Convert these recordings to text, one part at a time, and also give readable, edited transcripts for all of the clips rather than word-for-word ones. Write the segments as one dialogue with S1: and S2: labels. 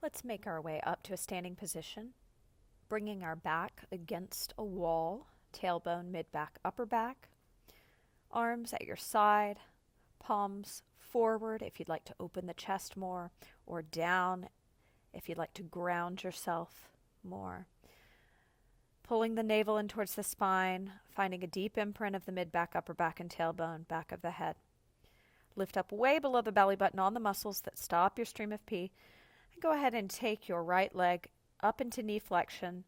S1: Let's make our way up to a standing position, bringing our back against a wall, tailbone, mid-back, upper back, arms at your side, palms forward if you'd like to open the chest more, or down if you'd like to ground yourself more. Pulling the navel in towards the spine, finding a deep imprint of the mid-back, upper back, and tailbone, back of the head. Lift up way below the belly button on the muscles that stop your stream of pee. And go ahead and take your right leg up into knee flexion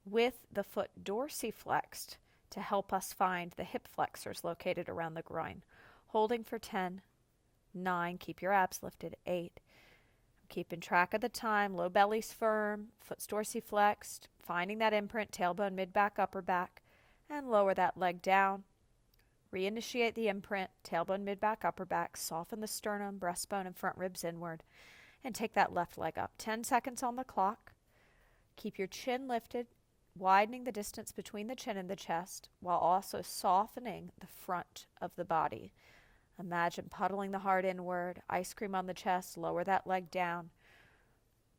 S1: with the foot dorsiflexed to help us find the hip flexors located around the groin. Holding for 10, 9, keep your abs lifted, 8. Keeping track of the time, low belly's firm, foot's dorsiflexed, finding that imprint, tailbone, mid-back, upper back, and lower that leg down. Reinitiate the imprint, tailbone, mid-back, upper back, soften the sternum, breastbone, and front ribs inward, and take that left leg up. 10 seconds on the clock. Keep your chin lifted, widening the distance between the chin and the chest, while also softening the front of the body. Imagine puddling the heart inward, ice cream on the chest, lower that leg down.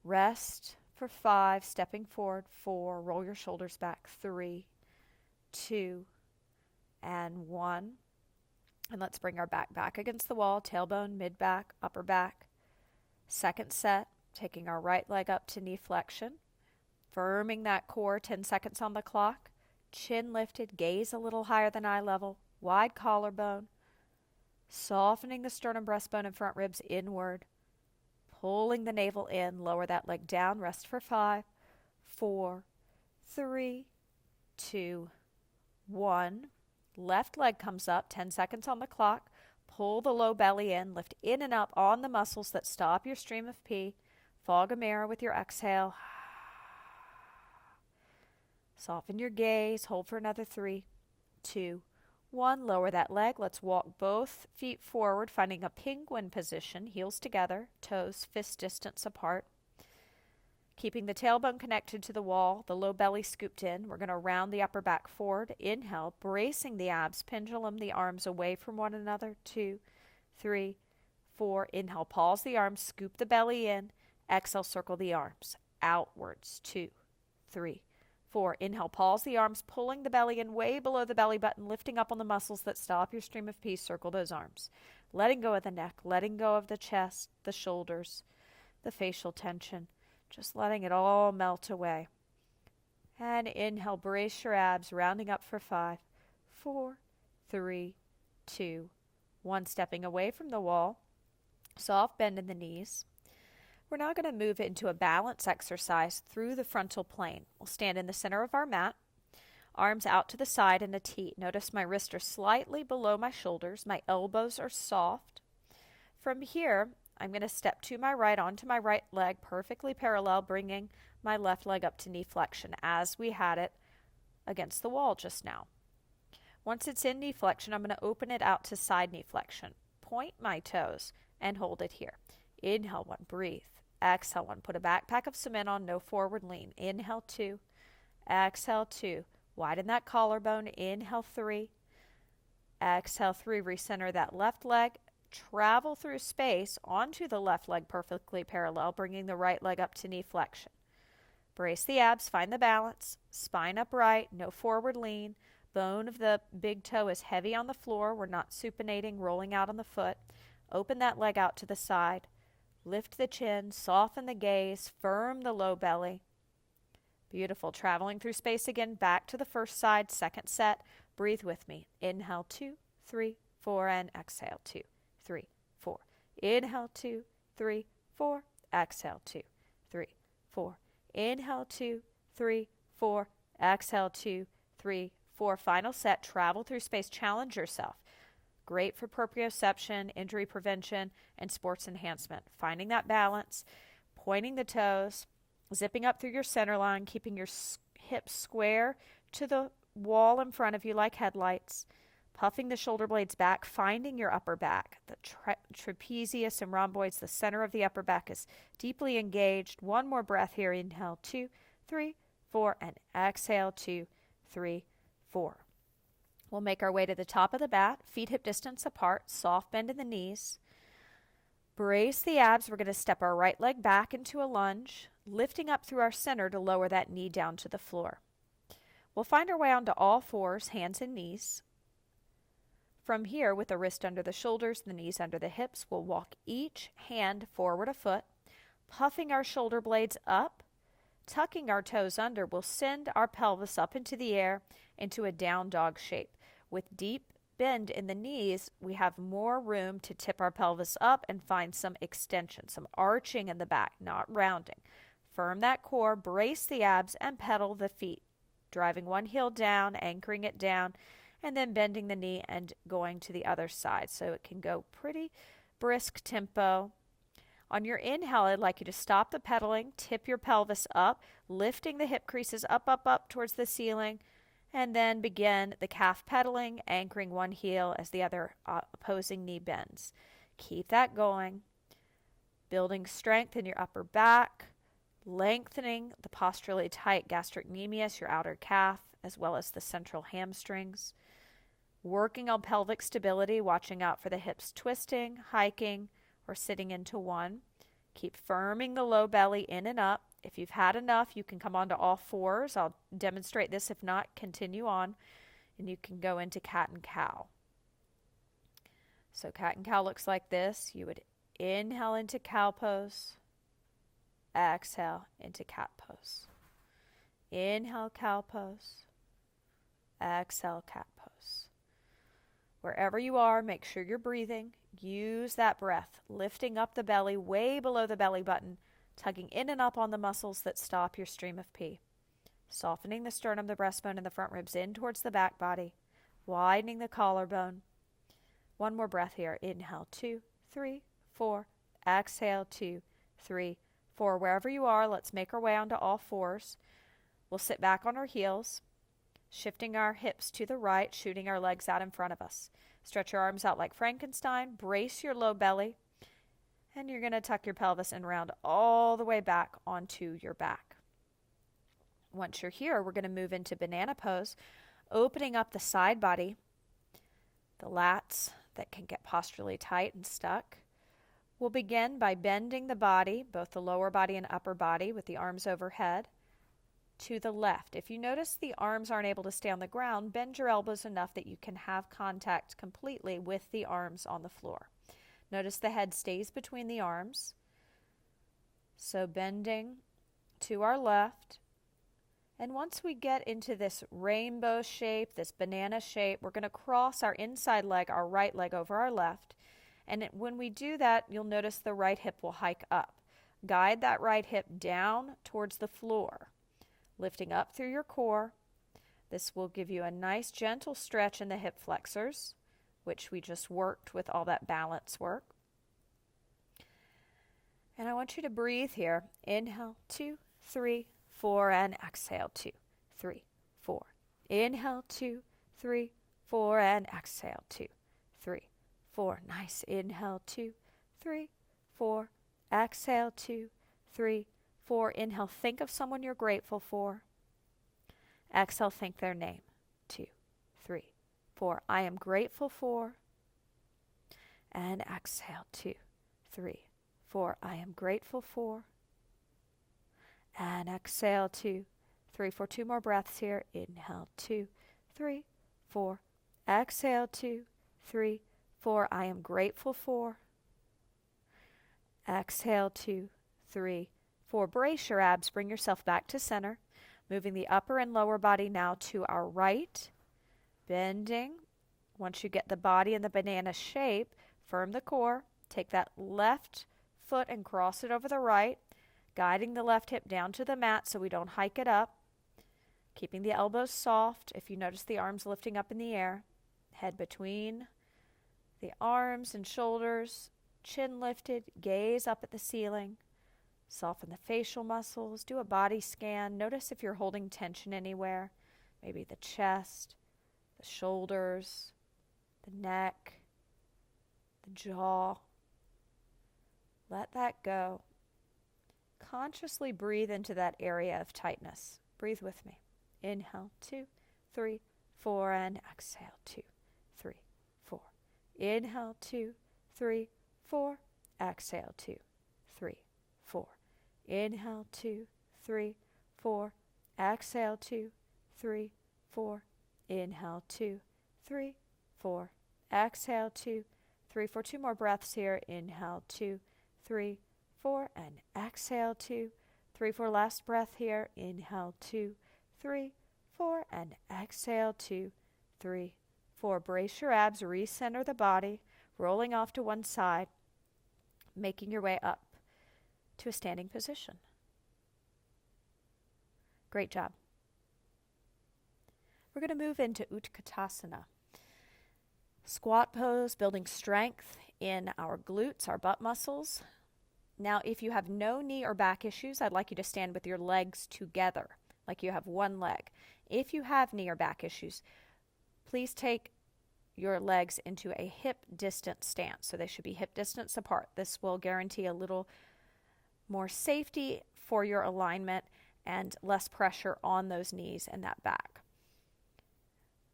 S1: Rest for 5, stepping forward, 4, roll your shoulders back, 3, 2, and 1. And let's bring our back against the wall, tailbone, mid-back, upper back. Second set, taking our right leg up to knee flexion, firming that core, 10 seconds on the clock. Chin lifted, gaze a little higher than eye level, wide collarbone. Softening the sternum, breastbone, and front ribs inward. Pulling the navel in, lower that leg down. Rest for 5, 4, 3, 2, 1. Left leg comes up, 10 seconds on the clock. Pull the low belly in, lift in and up on the muscles that stop your stream of pee. Fog a mirror with your exhale. Soften your gaze, hold for another 3, 2, 1, lower that leg. Let's walk both feet forward, finding a penguin position, heels together, toes fist distance apart. Keeping the tailbone connected to the wall, the low belly scooped in. We're going to round the upper back forward. Inhale, bracing the abs, pendulum the arms away from one another. 2, 3, 4. Inhale, pause the arms, scoop the belly in. Exhale, circle the arms outwards. 2, 3, 4. Inhale, pause the arms, pulling the belly in way below the belly button, lifting up on the muscles that stop your stream of pee. Circle those arms. Letting go of the neck, letting go of the chest, the shoulders, the facial tension. Just letting it all melt away. And inhale, brace your abs, rounding up for 5, 4, 3, 2, 1. Stepping away from the wall. Soft bend in the knees. We're now going to move into a balance exercise through the frontal plane. We'll stand in the center of our mat, arms out to the side in a T. Notice my wrists are slightly below my shoulders. My elbows are soft. From here, I'm going to step to my right onto my right leg, perfectly parallel, bringing my left leg up to knee flexion as we had it against the wall just now. Once it's in knee flexion, I'm going to open it out to side knee flexion. Point my toes and hold it here. Inhale 1, breathe. Exhale 1, put a backpack of cement on, no forward lean. Inhale 2, exhale 2. Widen that collarbone. Inhale 3, exhale 3. Recenter that left leg. Travel through space onto the left leg perfectly parallel, bringing the right leg up to knee flexion. Brace the abs, find the balance. Spine upright, no forward lean. Bone of the big toe is heavy on the floor. We're not supinating, rolling out on the foot. Open that leg out to the side. Lift the chin, soften the gaze, firm the low belly. Beautiful. Traveling through space again, back to the first side, second set. Breathe with me. Inhale 2, 3, 4, and exhale 2, 3, 4. Inhale 2, 3, 4. Exhale 2, 3, 4. Inhale 2, 3, 4. Exhale 2, 3, 4. Final set. Travel through space. Challenge yourself. Great for proprioception, injury prevention, and sports enhancement. Finding that balance, pointing the toes, zipping up through your center line, keeping your hips square to the wall in front of you like headlights, puffing the shoulder blades back, finding your upper back. The trapezius and rhomboids, the center of the upper back is deeply engaged. One more breath here. Inhale 2, 3, 4, and exhale 2, 3, 4. We'll make our way to the top of the mat, feet hip distance apart, soft bend in the knees. Brace the abs. We're going to step our right leg back into a lunge, lifting up through our center to lower that knee down to the floor. We'll find our way onto all fours, hands and knees. From here, with the wrist under the shoulders, the knees under the hips, we'll walk each hand forward a foot, puffing our shoulder blades up, tucking our toes under. We'll send our pelvis up into the air into a down dog shape. With deep bend in the knees, we have more room to tip our pelvis up and find some extension, some arching in the back, not rounding. Firm that core, brace the abs, and pedal the feet, driving one heel down, anchoring it down, and then bending the knee and going to the other side. So it can go pretty brisk tempo. On your inhale, I'd like you to stop the pedaling, tip your pelvis up, lifting the hip creases up towards the ceiling, and then begin the calf pedaling, anchoring one heel as the other opposing knee bends. Keep that going, building strength in your upper back, lengthening the posturally tight gastrocnemius, your outer calf, as well as the central hamstrings. Working on pelvic stability, watching out for the hips twisting, hiking, or sitting into one. Keep firming the low belly in and up. If you've had enough, you can come onto all fours. I'll demonstrate this. If not, continue on, and you can go into cat and cow. So cat and cow looks like this. You would inhale into cow pose, exhale into cat pose. Inhale, cow pose, exhale, cat pose. Wherever you are, make sure you're breathing. Use that breath, lifting up the belly way below the belly button, tugging in and up on the muscles that stop your stream of pee. Softening the sternum, the breastbone, and the front ribs in towards the back body, widening the collarbone. One more breath here. Inhale, 2, 3, 4. Exhale, 2, 3, 4. Wherever you are, let's make our way onto all fours. We'll sit back on our heels, shifting our hips to the right, shooting our legs out in front of us. Stretch your arms out like Frankenstein. Brace your low belly. And you're going to tuck your pelvis and round all the way back onto your back. Once you're here, we're going to move into banana pose, opening up the side body, the lats that can get posturally tight and stuck. We'll begin by bending the body, both the lower body and upper body, with the arms overhead, to the left. If you notice the arms aren't able to stay on the ground, bend your elbows enough that you can have contact completely with the arms on the floor. Notice the head stays between the arms. So bending to our left. And once we get into this rainbow shape, this banana shape, we're going to cross our inside leg, our right leg, over our left. And when we do that, you'll notice the right hip will hike up. Guide that right hip down towards the floor, lifting up through your core. This will give you a nice gentle stretch in the hip flexors, which we just worked with all that balance work. And I want you to breathe here. Inhale, 2, 3, 4, and exhale, 2, 3, 4. Inhale, 2, 3, 4, and exhale, 2, 3, 4. Nice. Inhale, 2, 3, 4. Exhale, 2, 3, 4. Inhale, think of someone you're grateful for. Exhale, think their name. 2, 3, 4. I am grateful for. And exhale, 2, 3, 4. I am grateful for. And exhale, 2, 3, 4. 2 more breaths here. Inhale, 2, 3, 4. Exhale, 2, 3, 4. I am grateful for. Exhale, 2, 3, 4. Brace your abs. Bring yourself back to center. Moving the upper and lower body now to our right. Bending. Once you get the body in the banana shape, firm the core. Take that left foot and cross it over the right, guiding the left hip down to the mat so we don't hike it up. Keeping the elbows soft. If you notice the arms lifting up in the air, head between the arms and shoulders, chin lifted, gaze up at the ceiling. Soften the facial muscles. Do a body scan. Notice if you're holding tension anywhere. Maybe the chest, the shoulders, the neck, the jaw. Let that go. Consciously breathe into that area of tightness. Breathe with me. Inhale, 2, 3, 4, and exhale, 2, 3, 4. Inhale, 2, 3, 4. exhale, 2, 3, 4. Inhale, 2, 3, 4. Exhale, 2, 3, 4. Inhale, 2, 3, 4. Exhale, 2, 3, 4. 2 more breaths here. Inhale, 2, 3, 4. And exhale, 2, 3, 4. Last breath here. Inhale, 2, 3, 4. And exhale, 2, 3, 4. Brace your abs. Recenter the body. Rolling off to one side. Making your way up to a standing position. Great job. We're going to move into Utkatasana. Squat pose, building strength in our glutes, our butt muscles. Now, if you have no knee or back issues, I'd like you to stand with your legs together, like you have one leg. If you have knee or back issues, please take your legs into a hip distance stance. So they should be hip distance apart. This will guarantee a little more safety for your alignment and less pressure on those knees and that back.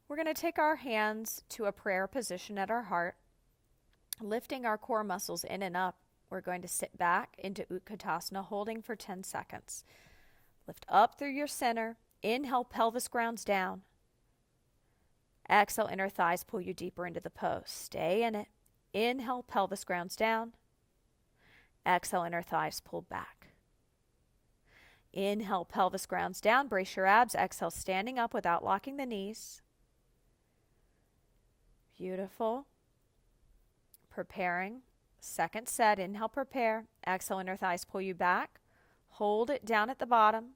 S1: We're going to take our hands to a prayer position at our heart, lifting our core muscles in and up. We're going to sit back into Utkatasana, holding for 10 seconds. Lift up through your center. Inhale, pelvis grounds down. Exhale, inner thighs pull you deeper into the pose. Stay in it. Inhale, pelvis grounds down. Exhale, inner thighs pull back. Inhale, pelvis grounds down. Brace your abs. Exhale, standing up without locking the knees. Beautiful. Preparing. Second set. Inhale, prepare. Exhale, inner thighs pull you back. Hold it down at the bottom.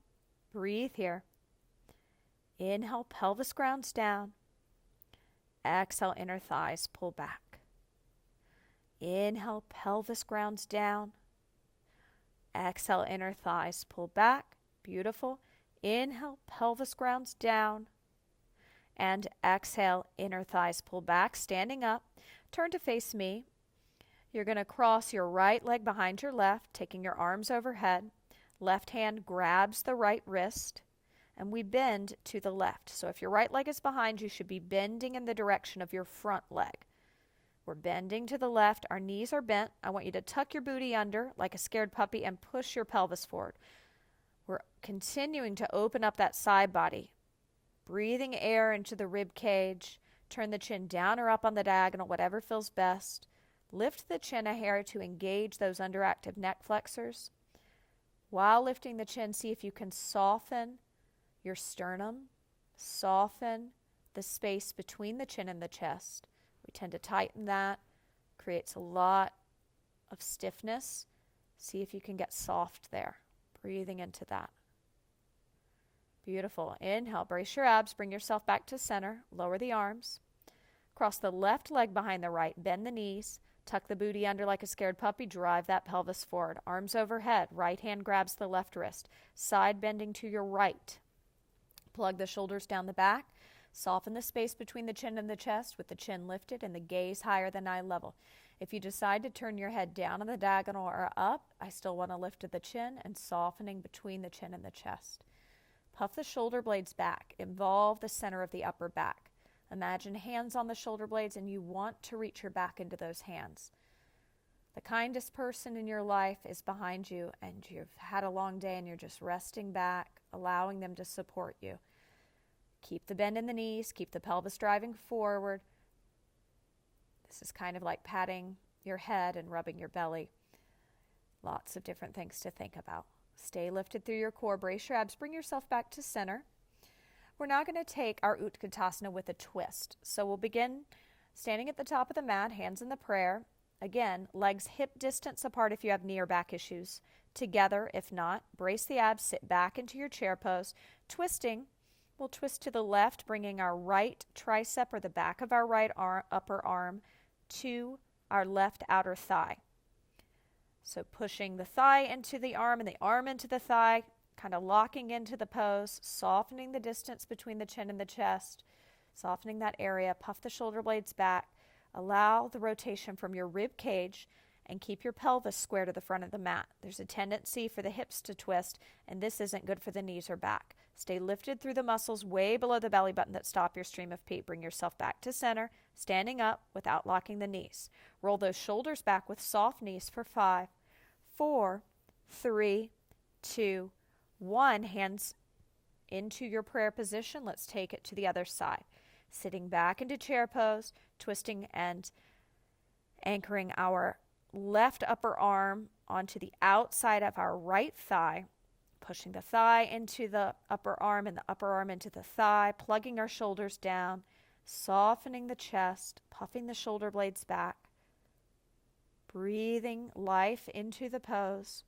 S1: Breathe here. Inhale, pelvis grounds down. Exhale, inner thighs pull back. Inhale, pelvis grounds down. Exhale, inner thighs pull back. Beautiful. Inhale, pelvis grounds down. And exhale, inner thighs pull back. Standing up, turn to face me. You're going to cross your right leg behind your left, taking your arms overhead. Left hand grabs the right wrist, and we bend to the left. So if your right leg is behind, you should be bending in the direction of your front leg. We're bending to the left. Our knees are bent. I want you to tuck your booty under like a scared puppy and push your pelvis forward. We're continuing to open up that side body. Breathing air into the rib cage. Turn the chin down or up on the diagonal, whatever feels best. Lift the chin a hair to engage those underactive neck flexors. While lifting the chin, see if you can soften your sternum, soften the space between the chin and the chest. We tend to tighten that, creates a lot of stiffness. See if you can get soft there, breathing into that. Beautiful. Inhale, brace your abs, bring yourself back to center, lower the arms. Cross the left leg behind the right, bend the knees, tuck the booty under like a scared puppy, drive that pelvis forward. Arms overhead, right hand grabs the left wrist, side bending to your right. Plug the shoulders down the back. Soften the space between the chin and the chest with the chin lifted and the gaze higher than eye level. If you decide to turn your head down on the diagonal or up, I still want to lift the chin and softening between the chin and the chest. Puff the shoulder blades back. Involve the center of the upper back. Imagine hands on the shoulder blades and you want to reach your back into those hands. The kindest person in your life is behind you and you've had a long day and you're just resting back, allowing them to support you. Keep the bend in the knees, keep the pelvis driving forward. This is kind of like patting your head and rubbing your belly. Lots of different things to think about. Stay lifted through your core, brace your abs, bring yourself back to center. We're now going to take our Utkatasana with a twist. So we'll begin standing at the top of the mat, hands in the prayer. Again, legs hip distance apart if you have knee or back issues. Together, if not, brace the abs, sit back into your chair pose. Twisting, we'll twist to the left, bringing our right tricep or the back of our right upper arm to our left outer thigh. So pushing the thigh into the arm and the arm into the thigh, kind of locking into the pose, softening the distance between the chin and the chest, softening that area, puff the shoulder blades back, allow the rotation from your rib cage and keep your pelvis square to the front of the mat. There's a tendency for the hips to twist and this isn't good for the knees or back. Stay lifted through the muscles way below the belly button that stop your stream of pee. Bring yourself back to center, standing up without locking the knees. Roll those shoulders back with soft knees for 5, 4, 3, 2, 1. Hands into your prayer position. Let's take it to the other side. Sitting back into chair pose, twisting and anchoring our left upper arm onto the outside of our right thigh, pushing the thigh into the upper arm and the upper arm into the thigh, plugging our shoulders down, softening the chest, puffing the shoulder blades back, breathing life into the pose.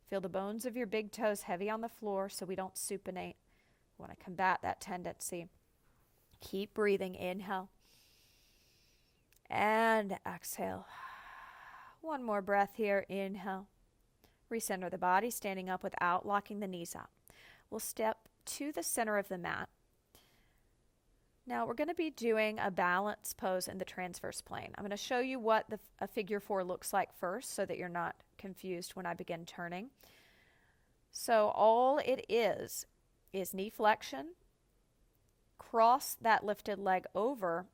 S1: Feel the bones of your big toes heavy on the floor so we don't supinate. We want to combat that tendency. Keep breathing. Inhale and exhale. One more breath here. Inhale. Recenter the body, standing up without locking the knees out. We'll step to the center of the mat. Now we're going to be doing a balance pose in the transverse plane. I'm going to show you what a figure 4 looks like first so that you're not confused when I begin turning. So all it is knee flexion, cross that lifted leg over,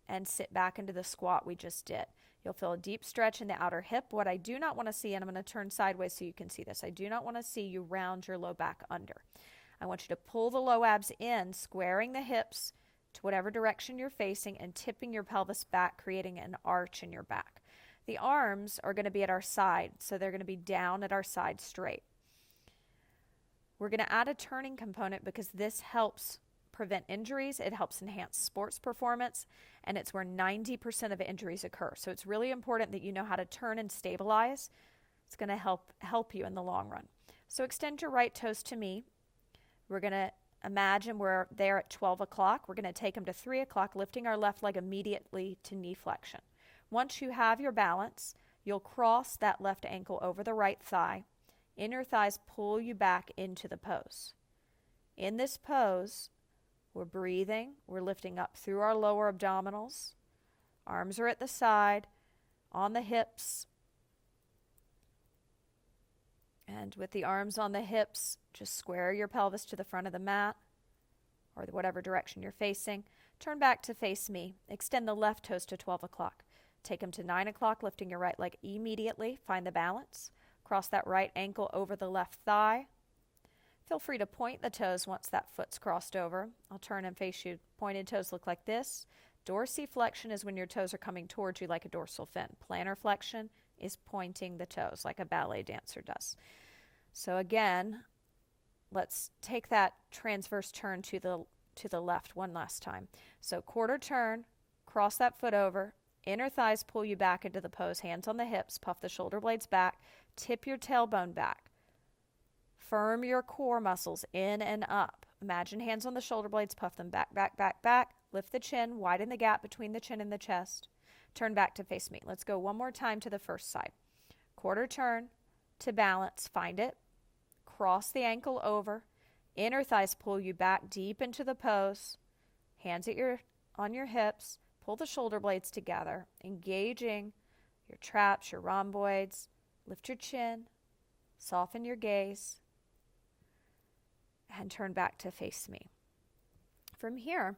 S1: and sit back into the squat we just did. You'll feel a deep stretch in the outer hip. What I do not want to see, and I'm going to turn sideways so you can see this, I do not want to see you round your low back under. I want you to pull the low abs in, squaring the hips to whatever direction you're facing and tipping your pelvis back, creating an arch in your back. The arms are going to be at our side, so they're going to be down at our side straight. We're going to add a turning component because this helps prevent injuries, it helps enhance sports performance, and it's where 90% of injuries occur. So it's really important that you know how to turn and stabilize. It's going to help you in the long run. So extend your right toes to me. We're going to imagine we're there at 12 o'clock. We're going to take them to 3 o'clock, lifting our left leg immediately to knee flexion. Once you have your balance, you'll cross that left ankle over the right thigh. Inner thighs pull you back into the pose. In this pose, we're breathing, we're lifting up through our lower abdominals. Arms are at the side, on the hips. And with the arms on the hips, just square your pelvis to the front of the mat or whatever direction you're facing. Turn back to face me. Extend the left toes to 12 o'clock. Take them to 9 o'clock, lifting your right leg immediately. Find the balance. Cross that right ankle over the left thigh. Feel free to point the toes once that foot's crossed over. I'll turn and face you. Pointed toes look like this. Dorsiflexion is when your toes are coming towards you like a dorsal fin. Plantar flexion is pointing the toes like a ballet dancer does. So again, let's take that transverse turn to the left one last time. So quarter turn, cross that foot over. Inner thighs pull you back into the pose. Hands on the hips. Puff the shoulder blades back. Tip your tailbone back. Firm your core muscles in and up. Imagine hands on the shoulder blades, puff them back, back, back, back. Lift the chin, widen the gap between the chin and the chest. Turn back to face me. Let's go one more time to the first side. Quarter turn to balance, find it. Cross the ankle over. Inner thighs pull you back deep into the pose. Hands on your hips. Pull the shoulder blades together, engaging your traps, your rhomboids. Lift your chin. Soften your gaze. And turn back to face me. From here,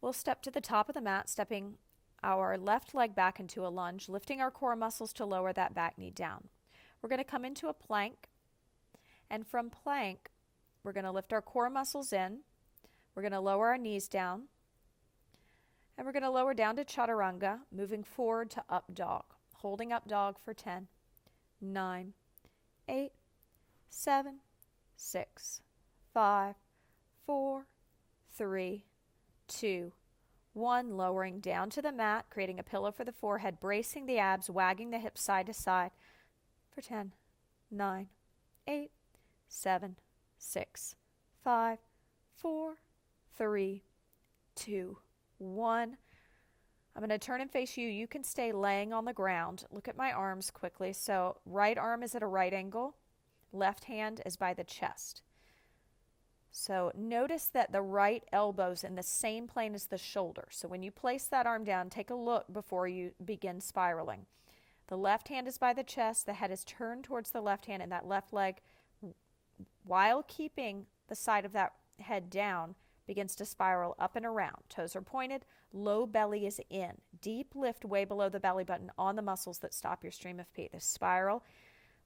S1: we'll step to the top of the mat, stepping our left leg back into a lunge, lifting our core muscles to lower that back knee down. We're going to come into a plank, and from plank, we're going to lift our core muscles in. We're going to lower our knees down, and we're going to lower down to chaturanga, moving forward to up dog, holding up dog for 10, 9, 8, 7, 6, 5, 4, 3, 2, 1. Lowering down to the mat, creating a pillow for the forehead, bracing the abs, wagging the hips side to side for 10, 9, 8, 7, 6, 5, 4, 3, 2, 1. I'm going to turn and face you. You can stay laying on the ground. Look at my arms quickly. So right arm is at a right angle. Left hand is by the chest. So notice that the right elbow's in the same plane as the shoulder. So when you place that arm down, take a look before you begin spiraling. The left hand is by the chest, the head is turned towards the left hand, and that left leg, while keeping the side of that head down begins to spiral up and around. Toes are pointed, low belly is in. Deep lift way below the belly button on the muscles that stop your stream of pee. This spiral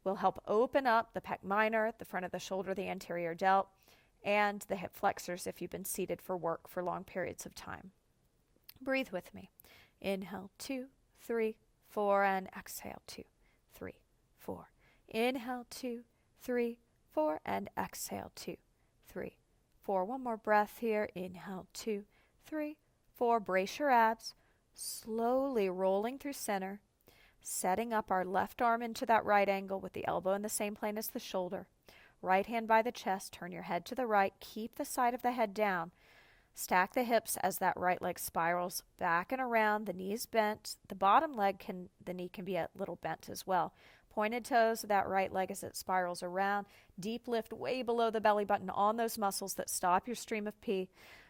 S1: will help open up the pec minor, the front of the shoulder, the anterior delt, and the hip flexors if you've been seated for work for long periods of time. Breathe with me. Inhale, 2, 3, 4, and exhale, 2, 3, 4. Inhale, 2, 3, 4, and exhale, 2, 3, 4. One more breath here. Inhale, 2, 3, 4. Brace your abs. Slowly rolling through center, setting up our left arm into that right angle with the elbow in the same plane as the shoulder. Right hand by the chest. Turn your head to the right. Keep the side of the head down. Stack the hips as that right leg spirals back and around. The knees bent. The bottom leg the knee can be a little bent as well. Pointed toes of that right leg as it spirals around. Deep lift way below the belly button on those muscles that stop your stream of pee.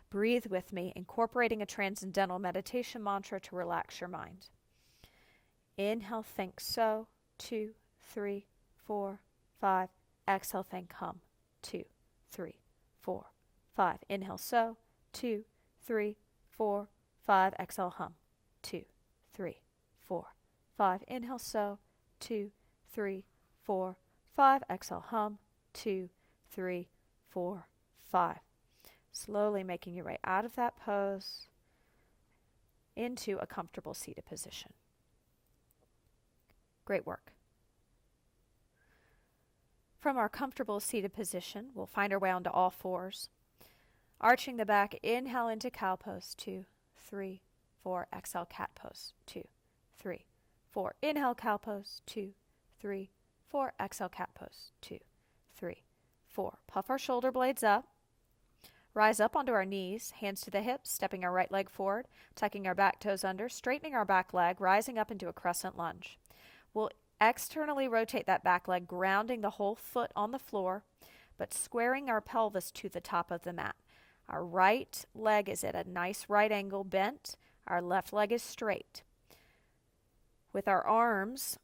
S1: Breathe with me, incorporating a transcendental meditation mantra to relax your mind. Inhale, think so. 2, 3, 4, 5. Exhale, think hum. 2, 3, 4, 5. Inhale, so. 2, 3, 4, 5. Exhale, hum. 2, 3, 4, 5. Inhale, so. 2, 3, 4, 5. Exhale, hum. 2, 3, 4, 5. Slowly making your way out of that pose into a comfortable seated position. Great work. From our comfortable seated position, we'll find our way onto all fours. Arching the back, inhale into cow pose, 2, 3, 4. Exhale, cat pose, 2, 3, 4. Inhale, cow pose, 2, 3, 4. Exhale, cat pose, 2, 3, 4. Puff our shoulder blades up. Rise up onto our knees, hands to the hips, stepping our right leg forward, tucking our back toes under, straightening our back leg, rising up into a crescent lunge. We'll externally rotate that back leg, grounding the whole foot on the floor, but squaring our pelvis to the top of the mat. Our right leg is at a nice right angle bent. Our left leg is straight. With our arms,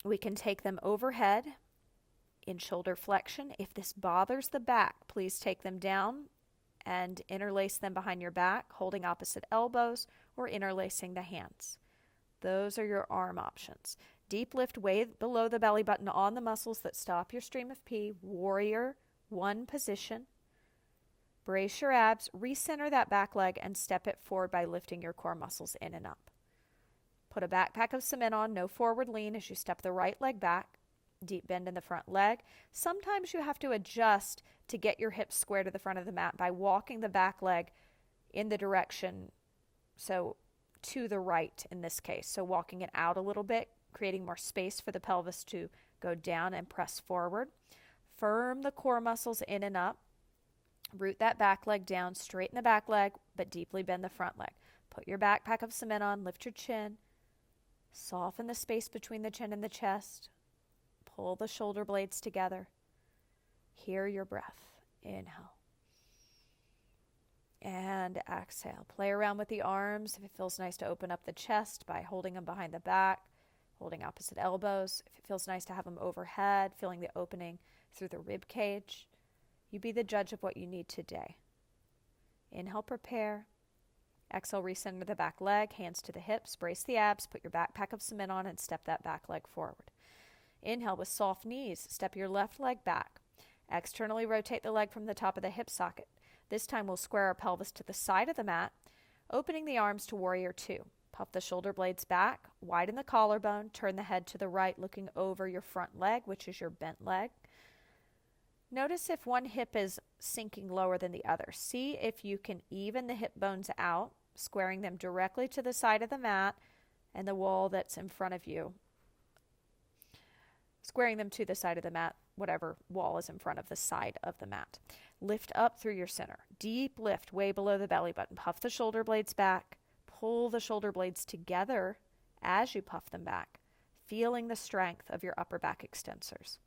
S1: we can take them overhead in shoulder flexion. If this bothers the back, please take them down and interlace them behind your back, holding opposite elbows or interlacing the hands. Those are your arm options. Deep lift way below the belly button on the muscles that stop your stream of pee. Warrior 1 position. Brace your abs, recenter that back leg, and step it forward by lifting your core muscles in and up. Put a backpack of cement on, no forward lean as you step the right leg back. Deep bend in the front leg. Sometimes you have to adjust to get your hips square to the front of the mat by walking the back leg in the direction, so to the right in this case. So walking it out a little bit, creating more space for the pelvis to go down and press forward. Firm the core muscles in and up. Root that back leg down, straighten the back leg, but deeply bend the front leg. Put your backpack of cement on, lift your chin. Soften the space between the chin and the chest. Pull the shoulder blades together. Hear your breath. Inhale. And exhale. Play around with the arms. If it feels nice to open up the chest by holding them behind the back, holding opposite elbows. If it feels nice to have them overhead, feeling the opening through the rib cage. You be the judge of what you need today. Inhale, prepare. Exhale, recenter the back leg, hands to the hips, brace the abs, put your backpack of cement on, and step that back leg forward. Inhale with soft knees, step your left leg back. Externally rotate the leg from the top of the hip socket. This time we'll square our pelvis to the side of the mat, opening the arms to warrior 2. Puff the shoulder blades back, widen the collarbone, turn the head to the right, looking over your front leg, which is your bent leg. Notice if one hip is sinking lower than the other. See if you can even the hip bones out, squaring them directly to the side of the mat and the wall that's in front of you. Squaring them to the side of the mat, whatever wall is in front of the side of the mat. Lift up through your center. Deep lift way below the belly button. Puff the shoulder blades back. Pull the shoulder blades together as you puff them back, feeling the strength of your upper back extensors.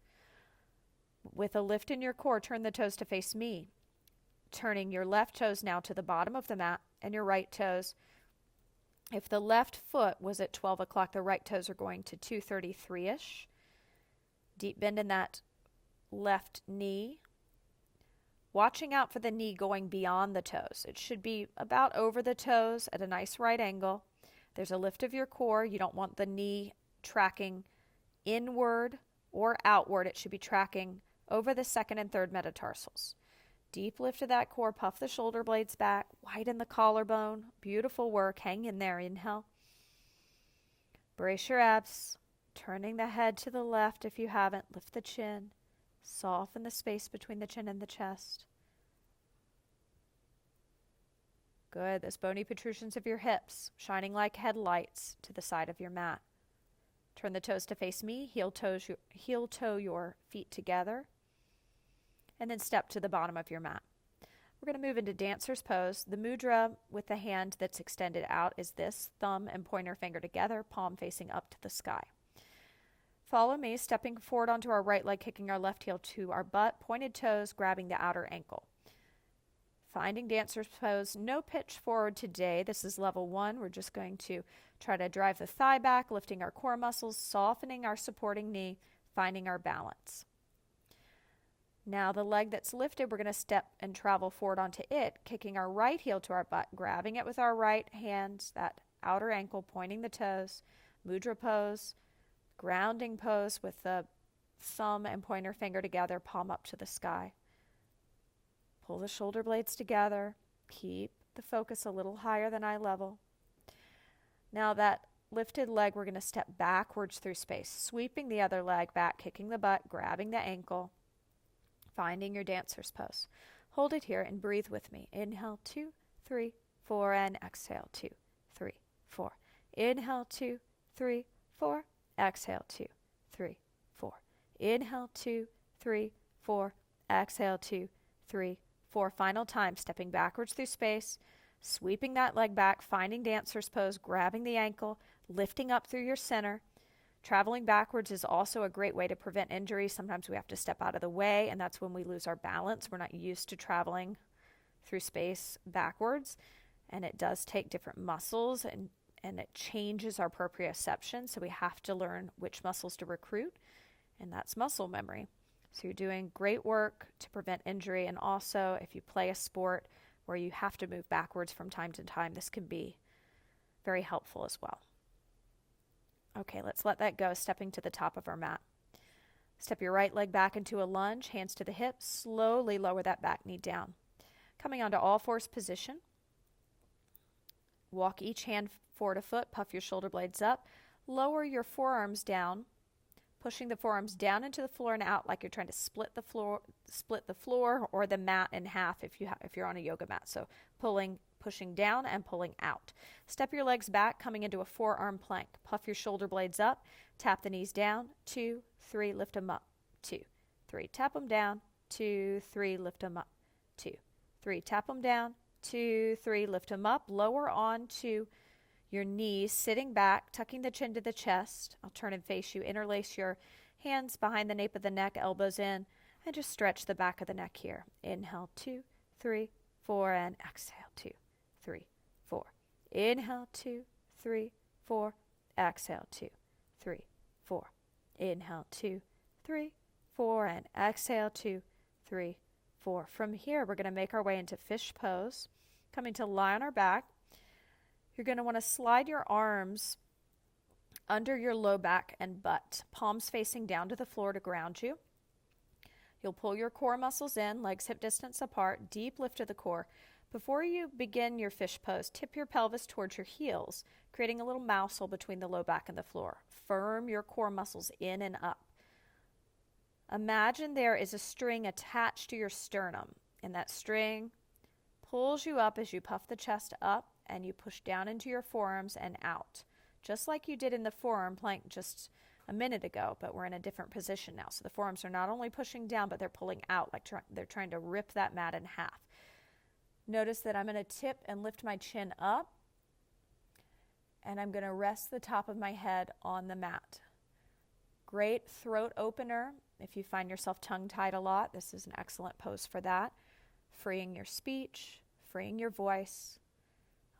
S1: With a lift in your core, turn the toes to face me, turning your left toes now to the bottom of the mat and your right toes. If the left foot was at 12 o'clock, the right toes are going to 2:33-ish. Deep bend in that left knee. watching out for the knee going beyond the toes. It should be about over the toes at a nice right angle. There's a lift of your core. You don't want the knee tracking inward or outward. It should be tracking over the second and third metatarsals. Deep lift of that core. Puff the shoulder blades back. Widen the collarbone. Beautiful work. Hang in there. Inhale. Brace your abs. Turning the head to the left if you haven't. Lift the chin. Soften the space between the chin and the chest. Good. Those bony protrusions of your hips shining like headlights to the side of your mat. Turn the toes to face me. Heel toe your feet together. And then step to the bottom of your mat. We're going to move into dancer's pose. The mudra with the hand that's extended out is this. Thumb and pointer finger together, palm facing up to the sky. Follow me, stepping forward onto our right leg, kicking our left heel to our butt, pointed toes, grabbing the outer ankle. Finding dancer's pose, no pitch forward today. This is level 1. We're just going to try to drive the thigh back, lifting our core muscles, softening our supporting knee, finding our balance. Now the leg that's lifted, we're going to step and travel forward onto it, kicking our right heel to our butt, grabbing it with our right hand, that outer ankle, pointing the toes, mudra pose, grounding pose with the thumb and pointer finger together, palm up to the sky. Pull the shoulder blades together. Keep the focus a little higher than eye level. Now that lifted leg, we're going to step backwards through space, sweeping the other leg back, kicking the butt, grabbing the ankle, finding your dancer's pose. Hold it here and breathe with me. Inhale, 2, 3, 4, and exhale, 2, 3, 4. Inhale, 2, 3, 4. Exhale, 2, 3, 4. Inhale, 2, 3, 4. Exhale, 2, 3, 4. Final time, stepping backwards through space, sweeping that leg back, finding dancer's pose, grabbing the ankle, lifting up through your center. Traveling backwards is also a great way to prevent injury. Sometimes we have to step out of the way, and that's when we lose our balance. We're not used to traveling through space backwards, and it does take different muscles, and it changes our proprioception, so we have to learn which muscles to recruit, and that's muscle memory. So you're doing great work to prevent injury, and also if you play a sport where you have to move backwards from time to time, this can be very helpful as well. Okay, let's let that go, stepping to the top of our mat. Step your right leg back into a lunge, hands to the hips, slowly lower that back knee down. Coming onto all fours position. Walk each hand forward a foot, puff your shoulder blades up, lower your forearms down, pushing the forearms down into the floor and out like you're trying to split the floor or the mat in half if you're on a yoga mat. So pushing down and pulling out. Step your legs back, coming into a forearm plank. Puff your shoulder blades up, tap the knees down, 2, 3, lift them up, 2, 3, tap them down, 2, 3, lift them up, 2, 3, tap them down, 2, 3, lift them up, lower onto your knees, sitting back, tucking the chin to the chest. I'll turn and face you. Interlace your hands behind the nape of the neck, elbows in, and just stretch the back of the neck here. Inhale, 2, 3, 4, and exhale, 2, 3, 4. Inhale, 2, 3, 4. Exhale, 2, 3, 4. Inhale, 2, 3, 4, and exhale, 2, 3, 4. From here, we're going to make our way into fish pose, coming to lie on our back. You're going to want to slide your arms under your low back and butt, palms facing down to the floor to ground you. You'll pull your core muscles in, legs hip distance apart, deep lift of the core. Before you begin your fish pose, tip your pelvis towards your heels, creating a little mouse hole between the low back and the floor. Firm your core muscles in and up. Imagine there is a string attached to your sternum, and that string pulls you up as you puff the chest up and you push down into your forearms and out, just like you did in the forearm plank just a minute ago, but we're in a different position now. So the forearms are not only pushing down, but they're pulling out, like they're trying to rip that mat in half. Notice that I'm going to tip and lift my chin up, and I'm going to rest the top of my head on the mat. Great throat opener. If you find yourself tongue-tied a lot, this is an excellent pose for that. Freeing your speech, freeing your voice,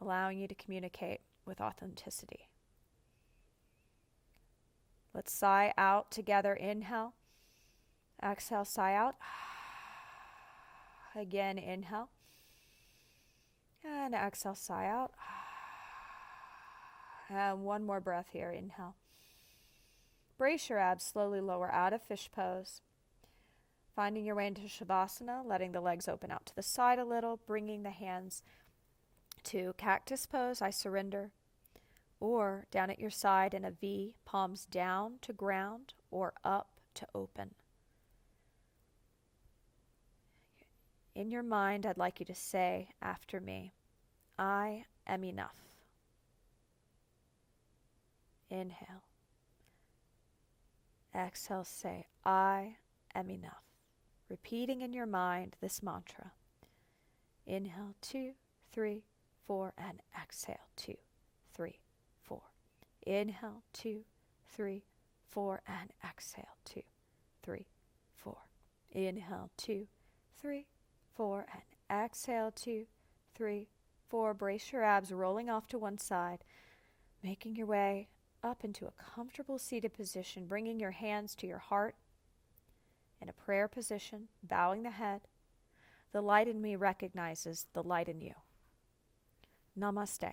S1: allowing you to communicate with authenticity. Let's sigh out together. Inhale. Exhale, sigh out. Again, inhale. And exhale, sigh out. And one more breath here, inhale. Brace your abs, slowly lower out of fish pose. Finding your way into Shavasana, letting the legs open out to the side a little, bringing the hands to cactus pose, I surrender, or down at your side in a V, palms down to ground or up to open. In your mind, I'd like you to say after me, I am enough. Inhale. Exhale, say, I am enough. Repeating in your mind this mantra. Inhale, 2, 3, 4, and exhale, 2, 3, 4. Inhale, 2, 3, 4, and exhale, 2, 3, 4. Inhale, 2, 3, 4, and exhale, 2, 3, 4. Brace your abs, rolling off to one side, making your way up into a comfortable seated position, bringing your hands to your heart in a prayer position, bowing the head. The light in me recognizes the light in you. Namaste.